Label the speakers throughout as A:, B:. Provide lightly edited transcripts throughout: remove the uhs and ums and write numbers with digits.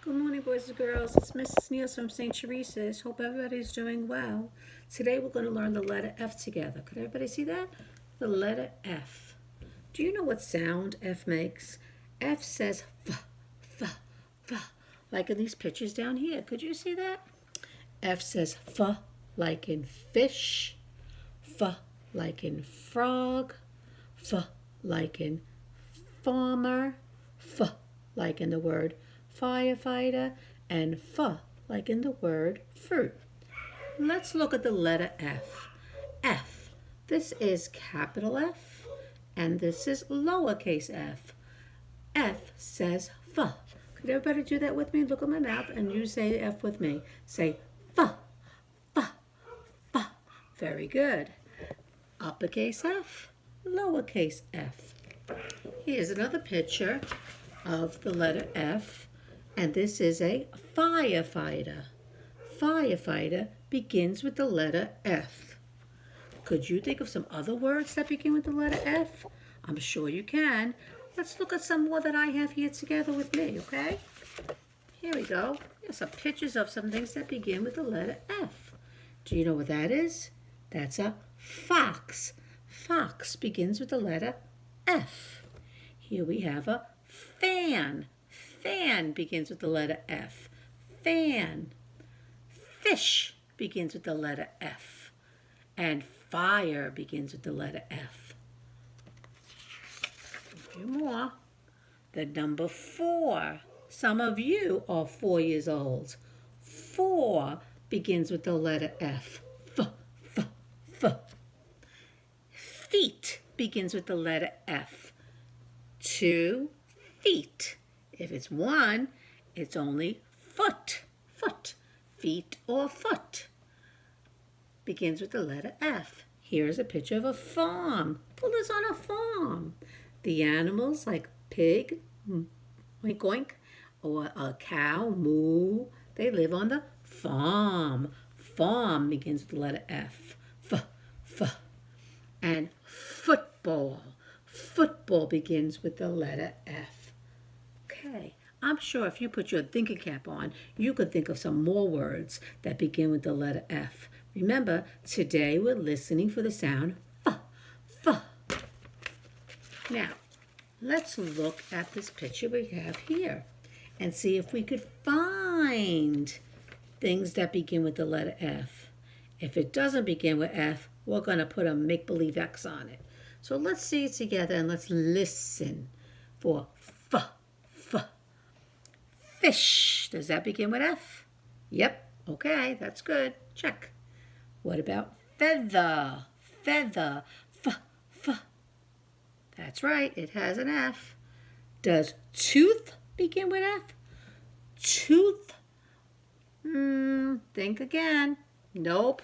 A: Good morning, boys and girls. It's Mrs. Niels from St. Teresa's. Hope everybody's doing well. Today we're going to learn the letter F together. Could everybody see that? The letter F. Do you know what sound F makes? F says f, f, f, like in these pictures down here. Could you see that? F says f like in fish, f like in frog, f like in farmer, f like in the word firefighter, and f like in the word fruit. Let's look at the letter F. F. This is capital F, and this is lowercase f. F says f. Could everybody do that with me? Look at my mouth and you say F with me. Say f, f, f. Very good. Uppercase F, lowercase f. Here's another picture of the letter F, and this is a firefighter. Firefighter begins with the letter F. Could you think of some other words that begin with the letter F? I'm sure you can. Let's look at some more that I have here together with me, okay? Here we go. Here's some pictures of some things that begin with the letter F. Do you know what that is? That's a fox. Fox begins with the letter F. Here we have a fan. Fan begins with the letter F. Fan. Fish begins with the letter F. And fire begins with the letter F. A few more. The number 4. Some of you are 4 years old. 4 begins with the letter F. F, f, f. Feet begins with the letter F. 2 feet. If it's 1, it's only foot. Foot. Feet or foot. Begins with the letter F. Here's a picture of a farm. Who lives on a farm? The animals like pig, oink oink, or a cow, moo, they live on the farm. Farm begins with the letter F. F, f. And football. Football begins with the letter F. Okay, I'm sure if you put your thinking cap on, you could think of some more words that begin with the letter F. Remember, today we're listening for the sound F, F. Now, let's look at this picture we have here and see if we could find things that begin with the letter F. If it doesn't begin with F, we're going to put a make-believe X on it. So let's see it together and let's listen for F, F. Fish. Does that begin with F? Yep. Okay, that's good. Check. What about feather? Feather. F, F. That's right, it has an F. Does tooth begin with F? Tooth. Think again. Nope.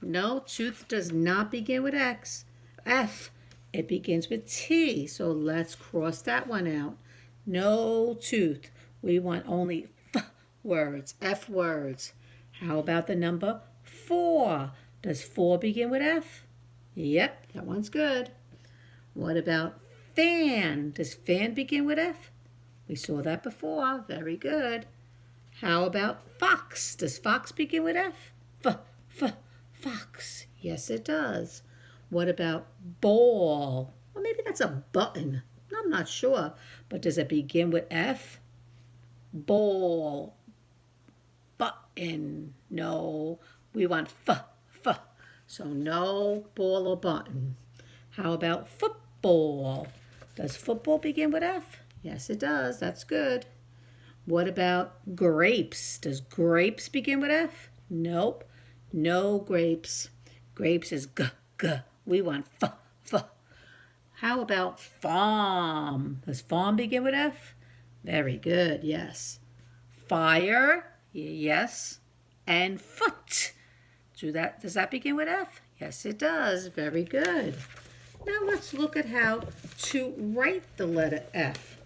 A: No, tooth does not begin with F. It begins with T. So let's cross that one out. No tooth. We want only F words, F words. How about the number 4? Does 4 begin with F? Yep, that one's good. What about fan? Does fan begin with F? We saw that before. Very good. How about fox? Does fox begin with F? F, fox. Yes, it does. What about ball? Well, maybe that's a button. I'm not sure. But does it begin with F? Ball. Button. No. We want F. So no ball or button. How about football? Does football begin with F? Yes, it does. That's good. What about grapes? Does grapes begin with F? Nope. No grapes. Grapes is G. We want F. How about farm? Does farm begin with F? Very good, yes. Fire, yes. And foot. Does that begin with F? Yes, it does. Very good. Now let's look at how to write the letter F.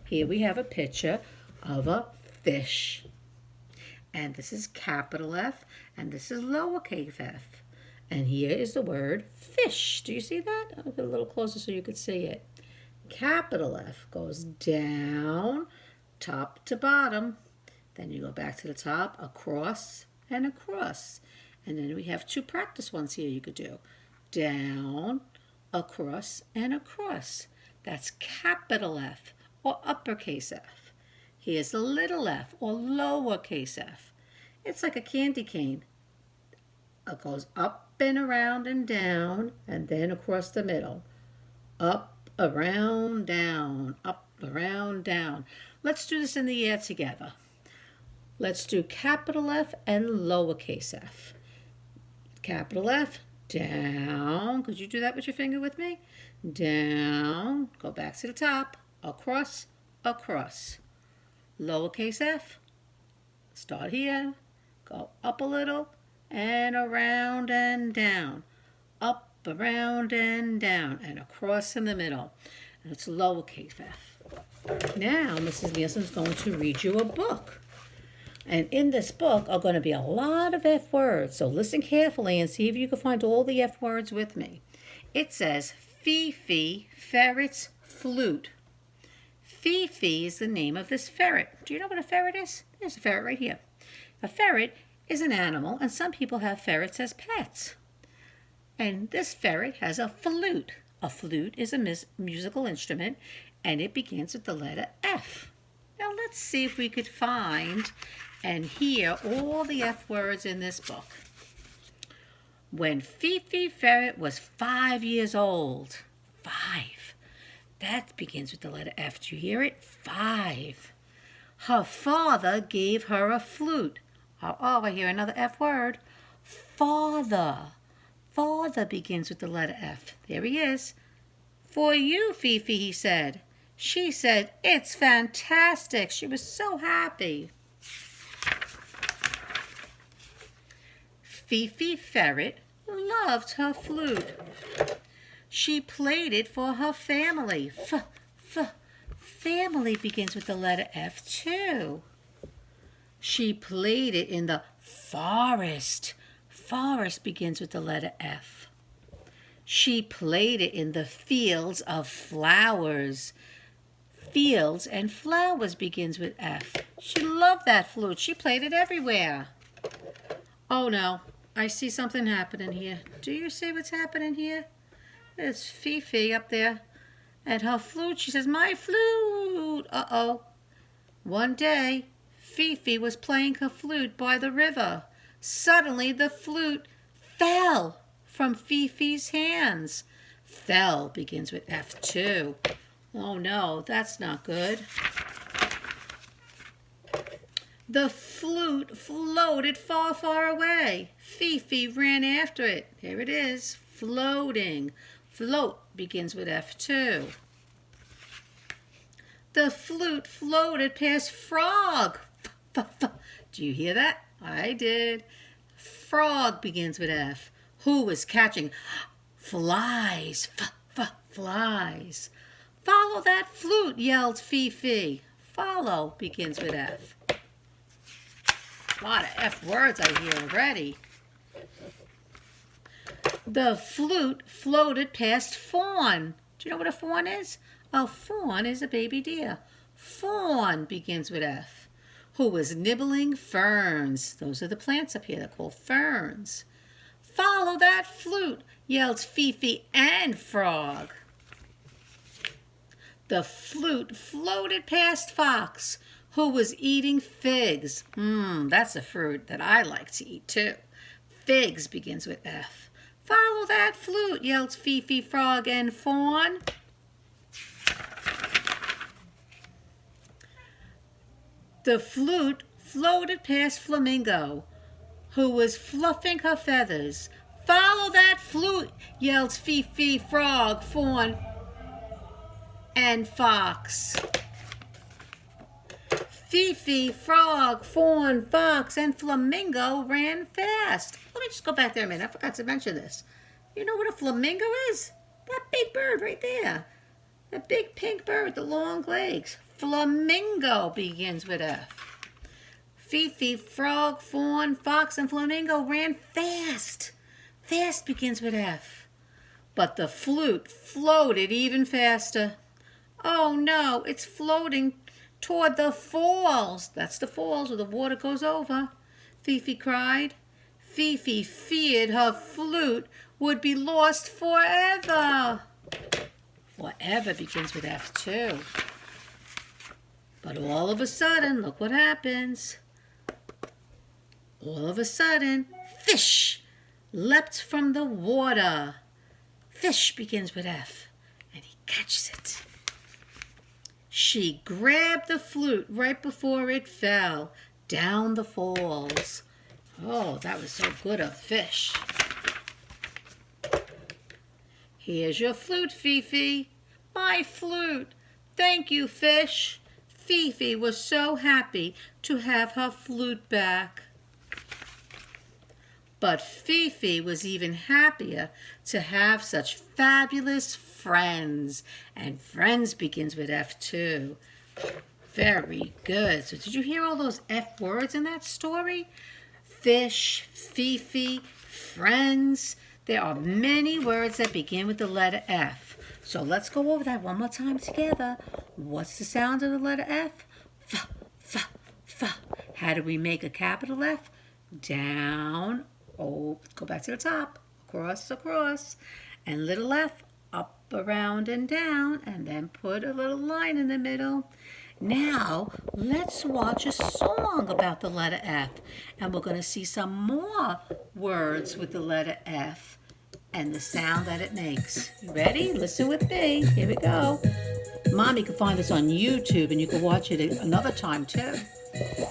A: Here we have a picture of a fish. And this is capital F, and this is lowercase f. And here is the word fish. Do you see that? I'll get a little closer so you could see it. Capital F goes down, top to bottom. Then you go back to the top, across and across. And then we have two practice ones here you could do. Down, across, and across. That's capital F or uppercase F. Here's the little f or lowercase f. It's like a candy cane. It goes up and around and down and then across the middle. Up, around, down, up, around, down. Let's do this in the air together. Let's do capital F and lowercase f. Capital F, down. Could you do that with your finger with me? Down, go back to the top, across, across. Lowercase f, start here, go up a little, and around and down. Up, around, and down, and across in the middle. And it's lowercase f. Now, Mrs. Nielsen's going to read you a book. And in this book are going to be a lot of F words. So listen carefully and see if you can find all the F words with me. It says, Fifi ferret's flute. Fifi is the name of this ferret. Do you know what a ferret is? There's a ferret right here. A ferret is an animal, and some people have ferrets as pets. And this ferret has a flute. A flute is a musical instrument, and it begins with the letter F. Now let's see if we could find and hear all the F words in this book. When Fifi Ferret was 5 years old. 5. That begins with the letter F. Do you hear it? 5. Her father gave her a flute. Oh, I hear another F word. Father. Father begins with the letter F. There he is. For you, Fifi, he said. She said, it's fantastic. She was so happy. Fifi Ferret loved her flute. She played it for her family. Family begins with the letter F too. She played it in the forest. Forest begins with the letter F. She played it in the fields of flowers. Fields and flowers begins with F. She loved that flute. She played it everywhere. Oh no, I see something happening here. Do you see what's happening here? It's Fifi up there. And her flute, she says, my flute. Uh-oh. One day, Fifi was playing her flute by the river. Suddenly, the flute fell from Fifi's hands. Fell begins with F too. Oh no, that's not good. The flute floated far, far away. Fifi ran after it. There it is, floating. Float begins with F too. The flute floated past Frog. Do you hear that? I did. Frog begins with F. Who was catching flies? Flies. Follow that flute, yelled Fifi. Follow begins with F. A lot of F words I hear already. The flute floated past Fawn. Do you know what a fawn is? A fawn is a baby deer. Fawn begins with F. Who was nibbling ferns. Those are the plants up here. They're called ferns. Follow that flute, yelled Fifi and Frog. The flute floated past Fox, who was eating figs. That's a fruit that I like to eat too. Figs begins with F. Follow that flute, yelled Fifi, Frog, and Fawn. The flute floated past Flamingo, who was fluffing her feathers. Follow that flute, yelled Fifi, Frog, Fawn, and Fox. Fifi, Frog, Fawn, Fox, and Flamingo ran fast. Let me just go back there a minute. I forgot to mention this. You know what a flamingo is? That big bird right there. That big pink bird with the long legs. Flamingo begins with F. Fifi, Frog, Fawn, Fox, and Flamingo ran fast. Fast begins with F. But the flute floated even faster. Oh no, it's floating toward the falls. That's the falls where the water goes over. Fifi cried. Fifi feared her flute would be lost forever. Forever begins with F too. But all of a sudden, look what happens. All of a sudden, fish leapt from the water. Fish begins with F, and he catches it. She grabbed the flute right before it fell down the falls. Oh, that was so good, a fish. Here's your flute, Fifi. My flute. Thank you, fish. Fifi was so happy to have her flute back. But Fifi was even happier to have such fabulous friends. And friends begins with F too. Very good. So did you hear all those F words in that story? Fish, Fifi, friends. There are many words that begin with the letter F. So let's go over that one more time together. What's the sound of the letter F? F, f, f. How do we make a capital F? Down. Oh, go back to the top. Across, across. And little f, up, around, and down. And then put a little line in the middle. Now, let's watch a song about the letter F. And we're going to see some more words with the letter F and the sound that it makes. You ready? Listen with me. Here we go. Mom, you can find this on YouTube and you can watch it another time too. Here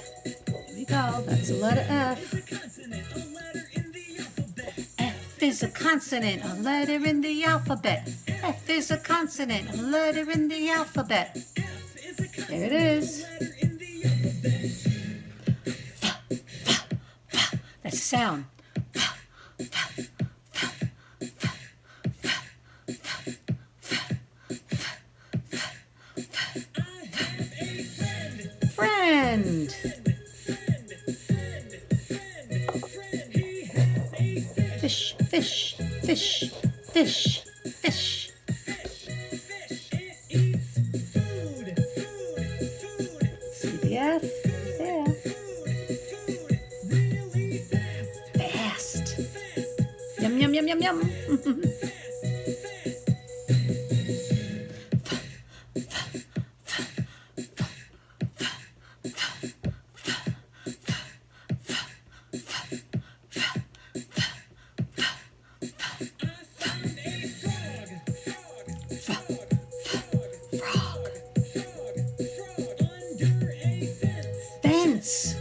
A: we go. That's the letter F. F is a consonant, a letter in the alphabet. F is a consonant, a letter in the alphabet. There it is. That's the sound. Friend. Fish, fish, fish, fish, fish. See the F? There. Fast. Yum, yum, yum, yum, yum. Fence.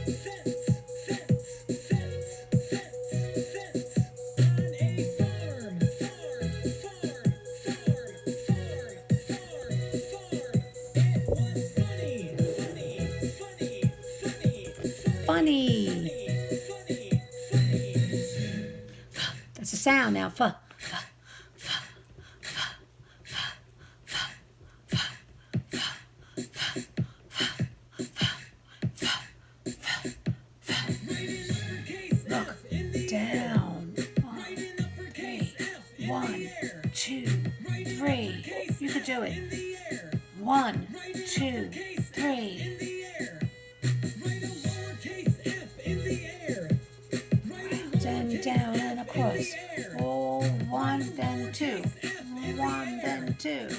A: Funny. That's a sound now. F. Look, down. 1, 2, 3. You could do it. 1, 2, 3. Then down and across. Oh, 1, then 2. 1, then 2.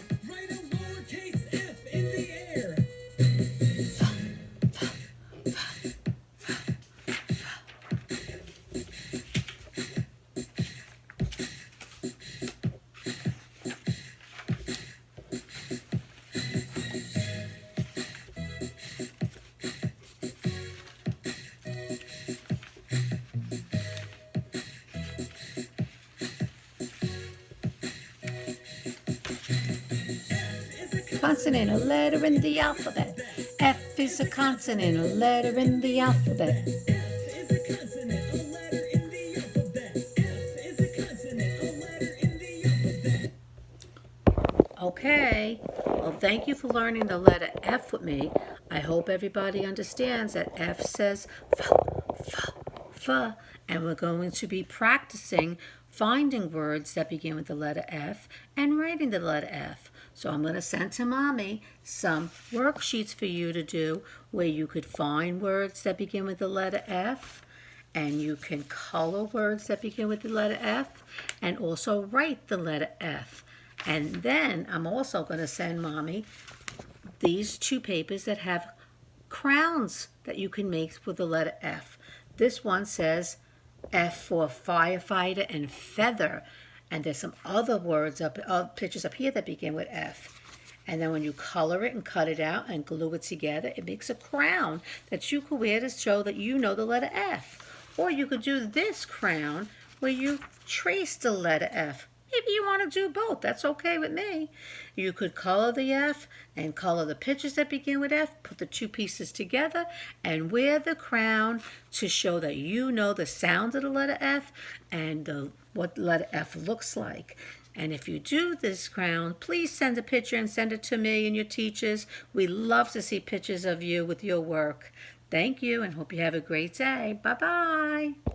A: Consonant, a letter in the alphabet. F is a consonant, a letter in the alphabet. Okay, well, thank you for learning the letter F with me. I hope everybody understands that F says f, f, f, and we're going to be practicing finding words that begin with the letter F and writing the letter F. So I'm going to send to Mommy some worksheets for you to do where you could find words that begin with the letter F, and you can color words that begin with the letter F, and also write the letter F. And then I'm also going to send Mommy these two papers that have crowns that you can make with the letter F. This one says F for firefighter and feather. And there's some other words pictures up here that begin with F. And then when you color it and cut it out and glue it together, it makes a crown that you could wear to show that you know the letter F. Or you could do this crown where you trace the letter F. Maybe you want to do both. That's okay with me. You could color the F and color the pictures that begin with F, put the two pieces together, and wear the crown to show that you know the sound of the letter F and what letter F looks like. And if you do this crown, please send a picture and send it to me and your teachers. We love to see pictures of you with your work. Thank you and hope you have a great day. Bye-bye.